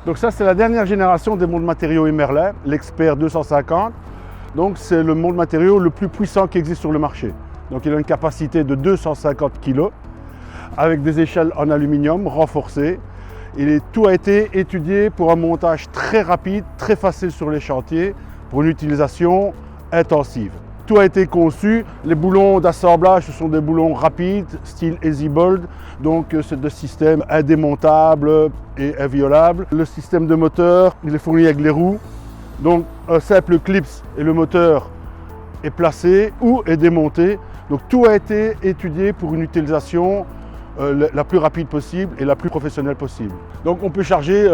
Donc ça, c'est la dernière génération des monts de matériaux Emerlin, l'Expert 250. Donc c'est le mont de matériaux le plus puissant qui existe sur le marché. Donc il a une capacité de 250 kg avec des échelles en aluminium renforcées. Tout a été étudié pour un montage très rapide, très facile sur les chantiers, pour une utilisation intensive. Tout a été conçu, les boulons d'assemblage, ce sont des boulons rapides, style EasyBolt, donc c'est des systèmes indémontables et inviolables. Le système de moteur, il est fourni avec les roues, donc un simple clip et le moteur est placé ou est démonté. Donc tout a été étudié pour une utilisation la plus rapide possible et la plus professionnelle possible. Donc on peut charger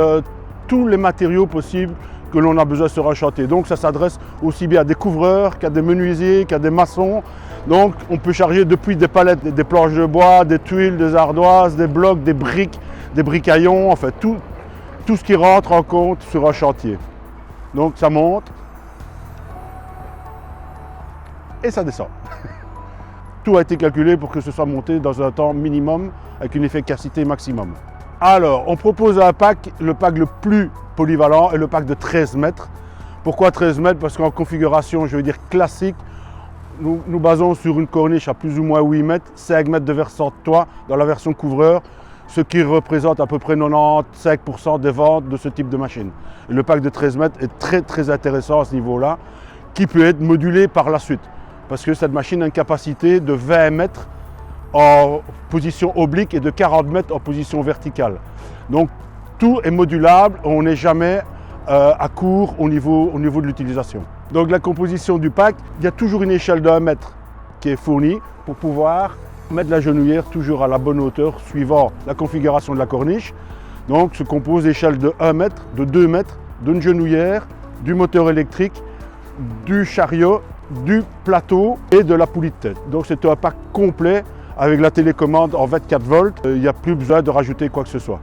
tous les matériaux possibles que l'on a besoin sur un chantier. Donc ça s'adresse aussi bien à des couvreurs qu'à des menuisiers, qu'à des maçons. Donc on peut charger depuis des palettes, des planches de bois, des tuiles, des ardoises, des blocs, des briques, des bricaillons, enfin tout ce qui rentre en compte sur un chantier. Donc ça monte et ça descend. Tout a été calculé pour que ce soit monté dans un temps minimum avec une efficacité maximum. Alors, on propose un pack, le pack le plus polyvalent est le pack de 13 mètres. Pourquoi 13 mètres? Parce qu'en configuration, je veux dire classique, nous basons sur une corniche à plus ou moins 8 mètres, 5 mètres de versant de toit dans la version couvreur, ce qui représente à peu près 95% des ventes de ce type de machine. Et le pack de 13 mètres est très intéressant à ce niveau-là, qui peut être modulé par la suite. Parce que cette machine a une capacité de 20 mètres en position oblique et de 40 mètres en position verticale. Donc tout est modulable, on n'est jamais à court au niveau de l'utilisation. Donc la composition du pack, il y a toujours une échelle de 1 mètre qui est fournie pour pouvoir mettre la genouillère toujours à la bonne hauteur suivant la configuration de la corniche. Donc se compose d'échelles de 1 mètre, de 2 mètres, d'une genouillère, du moteur électrique, du chariot, du plateau et de la poulie de tête. Donc c'est un pack complet avec la télécommande en 24 volts. Il n'y a plus besoin de rajouter quoi que ce soit.